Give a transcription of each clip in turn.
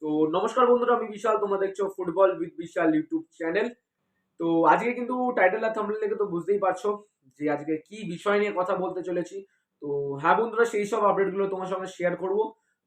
তো নমস্কার বন্ধুরা, আমি বিশাল, তোমরা দেখছো football with Vishal YouTube channel. তো আজকে কিন্তু টাইটেল আর থাম্বনেল দেখে তো বুঝতেই পারছো যে আজকে কি বিষয় নিয়ে কথা বলতে চলেছি। তো হ্যাঁ বন্ধুরা, সেই সব আপডেটগুলো তোমার সঙ্গে শেয়ার করব।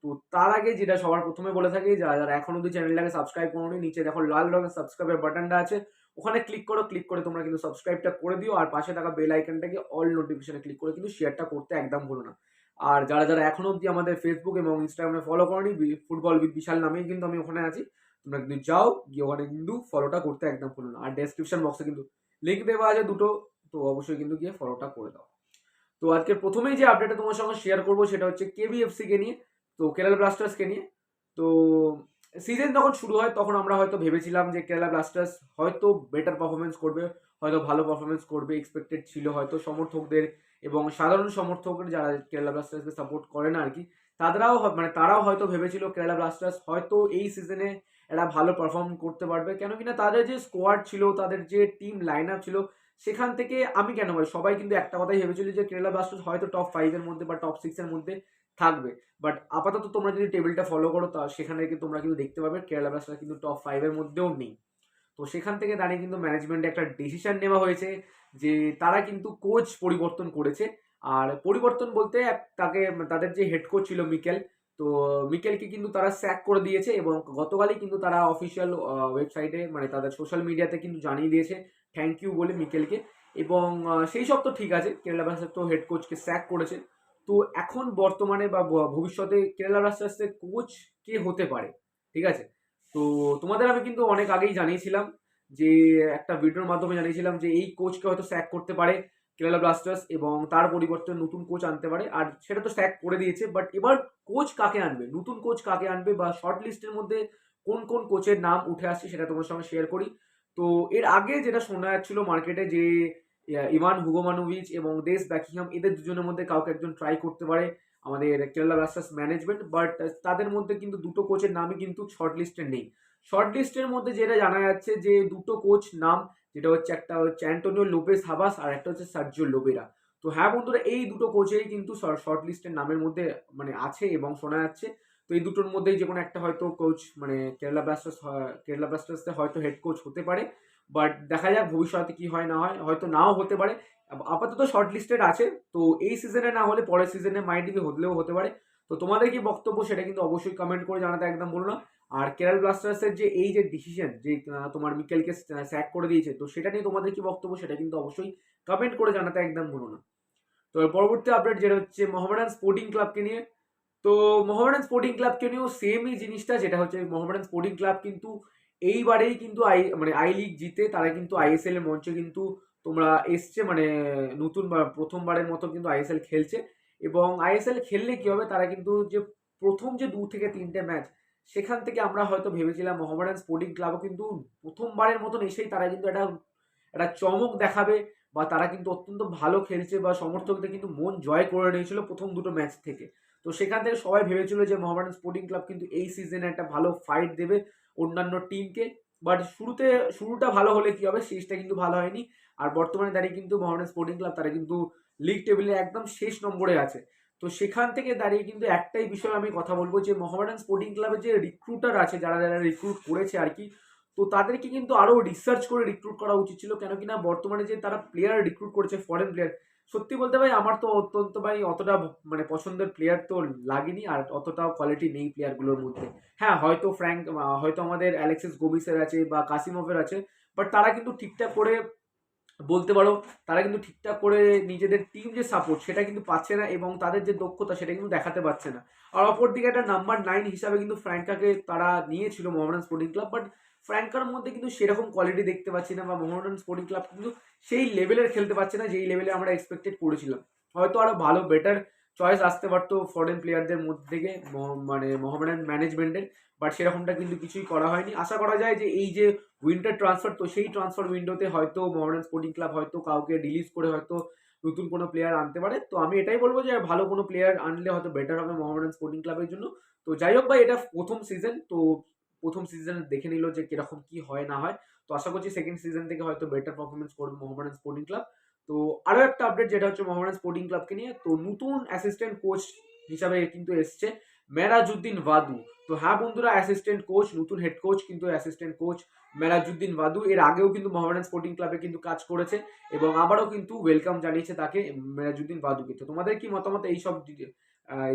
তো তার আগে যেটা সবার প্রথমে বলে থাকি, যারা যারা এখন অব্দি চ্যানেলটাকে সাবস্ক্রাইব করোনি, নিচে দেখো লাল রঙের সাবস্ক্রাইবের বাটনটা আছে, ওখানে ক্লিক করো। ক্লিক করে তোমরা কিন্তু সাবস্ক্রাইবটা করে দিও, আর পাশে থাকা বেল আইকনটাকে অল নোটিফিকেশনে ক্লিক করে কিন্তু শেয়ারটা করতে একদম ভুলো না। আর যারা যারা এখনো অব্দি আমাদের ফেসবুক এবং ইনস্টাগ্রামে ফলো করোনি, ফুটবল উইথ বিশাল নামেই কিন্তু আমি ওখানে আছি। তোমরা কিন্তু যাও, গিয়ে ওখানে কিন্তু ফলোটা করতে একদম ভুলো না। আর ডেসক্রিপশন বক্সে কিন্তু লিঙ্ক দেওয়া আছে দুটো, তো অবশ্যই কিন্তু গিয়ে ফলোটা করে দাও। তো আজকে প্রথমেই যে আপডেটটা তোমার সঙ্গে শেয়ার করবো সেটা হচ্ছে কেবিএফসি কে নিয়ে, তো কেরালা ব্লাস্টার্সকে নিয়ে। তো সিজন যখন শুরু হয় তখন আমরা হয়তো ভেবেছিলাম যে কেরালা ব্লাস্টার্স হয়তো বেটার পারফরমেন্স করবে, হয়তো ভালো পারফরমেন্স করবে, এক্সপেক্টেড ছিল হয়তো সমর্থকদের এবং সাধারণ সমর্থকদের যারা কেরালা ব্লাস্টার্সকে সাপোর্ট করে না আর কি, তারাও হয়তো ভেবেছিল কেরালা ব্লাস্টার্স হয়তো এই সিজনে একটা ভালো পারফর্ম করতে পারবে। কেন কিনা তাদের যে স্কোয়াড ছিল, তাদের যে টিম লাইন আপ ছিল, সেখান থেকে আমি কেন ভাই, সবাই কিন্তু একটা কথাই ভেবেছিল যে কেরালা ব্লাস্টার্স হয়তো টপ 5 এর মধ্যে বা টপ 6 এর মধ্যে থাকবে। বাট আপাতত তোমরা যদি টেবিলটা ফলো করো, তা সেখানে কিন্তু তোমরা কিন্তু দেখতে পাবে কেরালা ব্লাস্টার্স কিন্তু টপ 5 এর মধ্যেও নেই। তো সেখান থেকে দাঁড়িয়ে কিন্তু ম্যানেজমেন্টে একটা ডিসিশন নেওয়া হয়েছে যে তারা কিন্তু কোচ পরিবর্তন করেছে। আর পরিবর্তন বলতে তাকে, তাদের যে হেড কোচ ছিল মিকেল, তো মিকেলকে কিন্তু তারা স্যাক করে দিয়েছে এবং গতকালই কিন্তু তারা অফিসিয়াল ওয়েবসাইটে, মানে তাদের সোশ্যাল মিডিয়াতে কিন্তু জানিয়ে দিয়েছে থ্যাংক ইউ বলে মিকেলকে। এবং সেই সব তো ঠিক আছে, কেরালা ব্লাস্টার্স তো হেড কোচকে স্যাক করেছে। তো এখন বর্তমানে বা ভবিষ্যতে কেরালা ব্লাস্টার্সের কোচ কে হতে পারে, ঠিক আছে? তো তোমাদের আমি কিন্তু অনেক আগেই জানিয়েছিলাম যে, একটা ভিডিওর মাধ্যমে জানিয়েছিলাম যে এই কোচকে হয়তো স্যাক করতে পারে কেরালা ব্লাস্টার্স এবং তার পরিবর্তে নতুন কোচ আনতে পারে। আর সেটা তো স্যাক করে দিয়েছে, বাট এবার কোচ কাকে আনবে, নতুন কোচ কাকে আনবে বা শর্ট লিস্টের মধ্যে কোন কোন কোচের নাম উঠে আসছে সেটা তোমার সঙ্গে শেয়ার করি। তো এর আগে যেটা শোনা যাচ্ছিল মার্কেটে যে ইভান হুগোমানোভিচ এবং দেশ ব্যাকিংহাম, এদের দুজনের মধ্যে কাউকে একজন ট্রাই করতে পারে আমাদের কেরালা ব্লাস্টার্স ম্যানেজমেন্ট। বাট তাদের মধ্যে কিন্তু দুটো কোচের নামই কিন্তু শর্ট লিস্টে নেই। শর্ট লিস্টের মধ্যে যেটা জানা যাচ্ছে যে দুটো কোচ নাম, যেটা হচ্ছে একটা হচ্ছে অ্যান্টোনিও লোপেস হাবাস আর একটা হচ্ছে সার্জিও লোবেরা। তো হ্যাঁ বন্ধুরা, এই দুটো কোচেই কিন্তু শর্ট লিস্টের নামের মধ্যে মানে আছে এবং শোনা যাচ্ছে। তো এই দুটোর মধ্যেই যে কোনো একটা হয়তো কোচ, মানে কেরালা ব্লাস্টার্সে হয়তো হেড কোচ হতে পারে। বাট দেখা যাক ভবিষ্যতে কি হয় না হয়, হয়তো নাও হতে পারে। আপাতত শর্ট লিস্টেড আছে। তো এই সিজনে না হলে পরের সিজনে মাইন্ডে হলেও হতে পারে। তো তোমাদের কি বক্তব্য সেটা কিন্তু অবশ্যই কমেন্ট করে জানাতে একদম বলো না। আর কেরালা ব্লাস্টার্সের যে এই যে ডিসিশন যে তোমার মিকেলকে স্যাক করে দিয়েছে, তো সেটা নিয়ে তোমাদের কি বক্তব্য সেটা কিন্তু অবশ্যই কমেন্ট করে জানাতে একদম ভুলো না। তো পরবর্তী আপডেট যেটা হচ্ছে মোহামেডান স্পোর্টিং ক্লাবকে নিয়ে। তো মোহামেডান স্পোর্টিং ক্লাবকে নিয়েও সেমই জিনিসটা, যেটা হচ্ছে মোহামেডান স্পোর্টিং ক্লাব কিন্তু এইবারেই কিন্তু আই লিগ জিতে তারা কিন্তু আইএসএল এর মঞ্চে কিন্তু তোমরা এসছে, মানে নতুন বা প্রথমবারের মতো কিন্তু আইএসএল খেলছে। এবং আইএসএল খেললে কি হবে, তারা কিন্তু যে প্রথম যে 2 থেকে 3টে ম্যাচ, সেখান থেকে আমরা হয়তো ভেবেছিলাম মোহামেডান স্পোর্টিং ক্লাবও কিন্তু প্রথমবারের মতন এসেই তারা কিন্তু একটা একটা চমক দেখাবে, বা তারা কিন্তু অত্যন্ত ভালো খেলছে বা সমর্থকদের কিন্তু মন জয় করে নিয়েছিল প্রথম 2টো ম্যাচ থেকে। তো সেখান থেকে সবাই ভেবেছিল যে মোহামেডান স্পোর্টিং ক্লাব কিন্তু এই সিজনে একটা ভালো ফাইট দেবে অন্যান্য টিমকে। বাট শুরুটা ভালো হলে কি হবে, শেষটা কিন্তু ভালো হয়নি। আর বর্তমানে দাঁড়িয়ে কিন্তু মোহামেডান স্পোর্টিং ক্লাব তারা কিন্তু লিগ টেবিলে একদম শেষ নম্বরে আছে। তো সেখান থেকে দাঁড়িয়ে কিন্তু একটাই বিষয় আমি কথা বলবো যে মোহামেডান স্পোর্টিং ক্লাবের যে রিক্রুটার আছে, যারা যারা রিক্রুট করেছে আর কি, তো তাদেরকে কিন্তু আরো রিসার্চ করে রিক্রুট করা উচিত ছিল। কেন কিনা বর্তমানে যে তারা প্লেয়ার রিক্রুট করেছে ফরেন প্লেয়ার, সত্যি বলতে ভাই আমার তো অত্যন্ত ভাই অতটা মানে পছন্দের প্লেয়ার তো লাগেনি, আর অতটাও কোয়ালিটি নেই প্লেয়ারগুলোর মধ্যে। হ্যাঁ হয়তো হয়তো আমাদের অ্যালেক্সিস গোমিসের আছে বা কাসিমভের আছে, বাট তারা কিন্তু ঠিকঠাক করে বলতে পারো, তারা কিন্তু ঠিকঠাক করে নিজেদের টিম যে সাপোর্ট সেটা কিন্তু পাচ্ছে না এবং তাদের যে দক্ষতা সেটা কিন্তু দেখাতে পারছে না। আর অপরদিকে একটা নাম্বার 9 হিসাবে কিন্তু ফ্র্যাঙ্কাকে তারা নিয়েছিল মোহামেডান স্পোর্টিং ক্লাব, বাট ফ্র্যাঙ্কার মধ্যে কিন্তু সেরকম কোয়ালিটি দেখতে পাচ্ছি না, বা মোহামেডান স্পোর্টিং ক্লাব কিন্তু সেই লেভেলের খেলতে পারছে না যেই লেভেলে আমরা এক্সপেক্টেড করেছিলাম। হয়তো আরো ভালো বেটার চয়েস আসতে পারতো ফরেন প্লেয়ারদের মধ্যে থেকে মানে মোহামেডান ম্যানেজমেন্টের, বাট সেরকমটা কিন্তু কিছুই করা হয়নি। আশা করা যায় যে এই যে উইন্টার ট্রান্সফার, তো সেই ট্রান্সফার উইন্ডোতে হয়তো মোহামেডান স্পোর্টিং ক্লাব হয়তো কাউকে রিলিজ করে হয়তো নতুন কোনো প্লেয়ার আনতে পারে। তো আমি এটাই বলবো যে ভালো কোনো প্লেয়ার আনলে হয়তো বেটার হবে মোহামেডান স্পোর্টিং ক্লাবের জন্য। তো যাই হোক ভাই, এটা প্রথম সিজন, তো প্রথম সিজন দেখে নিল যে কিরকম কি হয় না হয়। তো আশা করছি সেকেন্ড সিজন থেকে হয়তো বেটার পারফরমেন্স করবে মোহামেডান স্পোর্টিং ক্লাব। তো আরো একটা আপডেট যেটা হচ্ছে মোহামেডান স্পোর্টিং ক্লাবকে নিয়ে, তো নতুন অ্যাসিস্ট্যান্ট কোচ হিসাবে কিন্তু এসছে মেরাজউদ্দিন ওয়াদু। তো হ্যাঁ বন্ধুরা, অ্যাসিস্ট্যান্ট কোচ, নতুন হেড কোচ কিন্তু অ্যাসিস্ট্যান্ট কোচ মেরাজউদ্দিন ওয়াদু। এর আগেও কিন্তু মোহামেডান স্পোর্টিং ক্লাবে কিন্তু কাজ করেছে এবং আবারও কিন্তু ওয়েলকাম জানিয়েছে তাকে, মেরাজউদ্দিন ওয়াদুকে। তো তোমাদের কি মতামত এইসব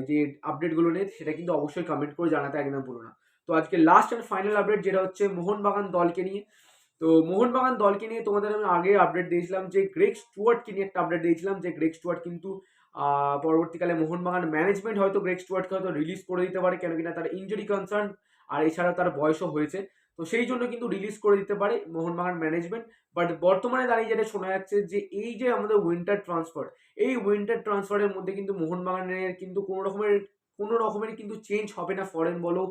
যে আপডেটগুলো নিয়ে, সেটা কিন্তু অবশ্যই কমেন্ট করে জানাতে একদম ভুলো না। তো আজকে লাস্ট অ্যান্ড ফাইনাল আপডেট, যেটা হচ্ছে মোহনবাগান দলকে নিয়ে। তো মোহনবাগান দলকে নিয়ে তোমাদের আমি আগে আপডেট দিয়েছিলাম যে গ্রেগ স্টুয়ার্টকে নিয়ে একটা আপডেট দিয়েছিলাম, যে গ্রেগ স্টুয়ার্ট কিন্তু পরবর্তীকালে মোহনবাগান ম্যানেজমেন্ট হয়তো গ্রেগ স্টুয়ার্টকে হয়তো রিলিজ করে দিতে পারে, কেন কিনা তার ইনজুরি কনসার্ন, আর এছাড়া তার বয়সও হয়েছে। তো সেই জন্য কিন্তু রিলিজ করে দিতে পারে মোহনবাগান ম্যানেজমেন্ট। বাট বর্তমানে দাঁড়িয়ে যেটা শোনা যাচ্ছে যে এই যে আমাদের উইন্টার ট্রান্সফার, এই উইন্টার ট্রান্সফারের মধ্যে কিন্তু মোহনবাগানের কিন্তু কোনো রকমের কিন্তু চেঞ্জ হবে না। ফরেন বলো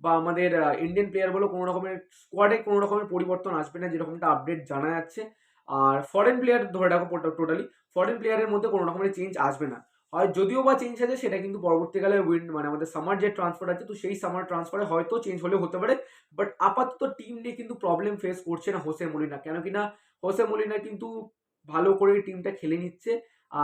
বা আমাদের ইন্ডিয়ান প্লেয়ার বলো, কোনো রকমের স্কোয়াডে কোনো রকমের পরিবর্তন আসবে না, যেরকমটা আপডেট জানা যাচ্ছে। আর ফরেন প্লেয়ার ধরে রাখো টোটালি, ফরেন প্লেয়ারের মধ্যে কোনো রকমের চেঞ্জ আসবে না। হয় যদিও বা চেঞ্জ আছে, সেটা কিন্তু পরবর্তীকালে মানে আমাদের সামার যে ট্রান্সফার আছে, তো সেই সামার ট্রান্সফারে হয়তো চেঞ্জ হলেও হতে পারে। বাট আপাতত টিম নিয়ে কিন্তু প্রবলেম ফেস করছে না হোসে মলিনা, কেন কিনা হোসে মলিনা কিন্তু ভালো করে টিমটা খেলে নিচ্ছে।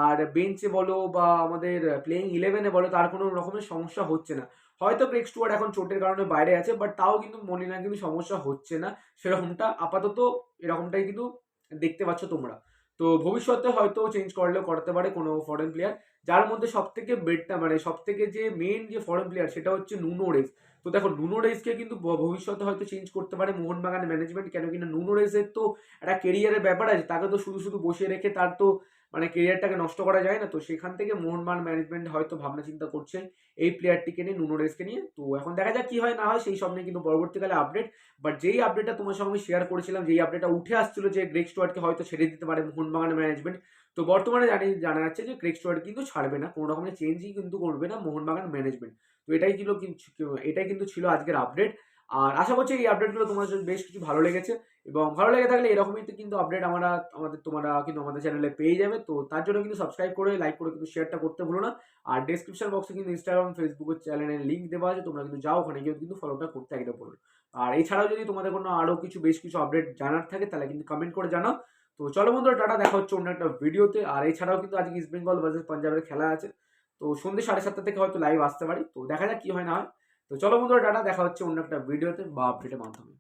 আর বেঞ্চে বলো বা আমাদের প্লেইং ইলেভেনে বলো, তার কোনো রকমের সমস্যা হচ্ছে না। হয়তো গ্রেগ স্টুয়ার্ট এখন চোটের কারণে বাইরে আছে, বাট তাও কিন্তু মলিনার কিন্তু সমস্যা হচ্ছে না সেরকমটা আপাতত। এরকমটাই কিন্তু দেখতে পাচ্ছ তোমরা। তো ভবিষ্যতে হয়তো চেঞ্জ করলেও করতে পারে কোনো ফরেন প্লেয়ার, যার মধ্যে সব থেকে বেডটা মানে সব থেকে যে মেইন যে ফরেন প্লেয়ার, সেটা হচ্ছে নুনো রেস। তো দেখো, নুনো রেসকে কিন্তু ভবিষ্যতে হয়তো চেঞ্জ করতে পারে মোহনবাগান ম্যানেজমেন্ট, কেন কিনা নুনো রেসের তো একটা কেরিয়ারের ব্যাপার আছে, তাকে তো শুধু শুধু বসিয়ে রেখে তার তো মানে কেরিয়ারটাকে নষ্ট করা যায় না। তো সেখান থেকে মোহনবাগান ম্যানেজমেন্ট হয়তো ভাবনা চিন্তা করছে এই প্লেয়ারটিকে নিয়ে, নুনো রেসকে নিয়ে। তো এখন দেখা যাক কি হয় না হয়, সেই সব নিয়ে কিন্তু পরবর্তীকালে আপডেট। বাট যেই আপডেটটা তোমার সঙ্গে আমি শেয়ার করেছিলাম, যেই আপডেটটা উঠে আসছিল যে গ্রেগ স্টুয়ার্টকে হয়তো ছেড়ে দিতে পারে মোহনবাগান ম্যানেজমেন্ট, তো বর্তমানে জানা যাচ্ছে যে গ্রেগ স্টুয়ার্ট কিন্তু ছাড়বে না, কোনো রকমের চেঞ্জই কিন্তু করবে না মোহনবাগান ম্যানেজমেন্ট। তো এটাই কিন্তু ছিল আজকের আপডেট। আর আশা করছি এই আপডেটগুলো তোমার বেশ কিছু ভালো লেগেছে, এবং ভালো লেগে থাকলে এরকমই তো কিন্তু আপডেট তোমরা কিন্তু আমাদের চ্যানেলে পেয়ে যাবে। তো তার জন্য কিন্তু সাবস্ক্রাইব করে, লাইক করে কিন্তু শেয়ারটা করতে ভুলো না। আর ডেসক্রিপশন বক্সে কিন্তু ইনস্টাগ্রাম, ফেসবুকের চ্যানেলের লিঙ্ক দেওয়া আছে, তোমরা কিন্তু যাও, ওখানে গিয়ে কিন্তু ফলোটা করতে একদম বলো। আর এছাড়াও যদি তোমাদের কোনো আরো বেশ কিছু আপডেট জানার থাকে, তাহলে কিন্তু কমেন্ট করে জানাও। তো চলো বন্ধুরা, টাটা, দেখা হচ্ছে অন্য একটা ভিডিওতে। আর এছাড়াও কিন্তু আজকে ইস্ট বেঙ্গল ভার্সেস পাঞ্জাবের খেলা আছে, তো সন্ধ্যে 7:30 থেকে হয়তো লাইভ আসতে পারি, তো দেখা যাক কি হয় না হয়। তো চলো বন্ধুরা, টাটা, দেখা হচ্ছে অন্য একটা ভিডিওতে বা আপডেটের মাধ্যমে।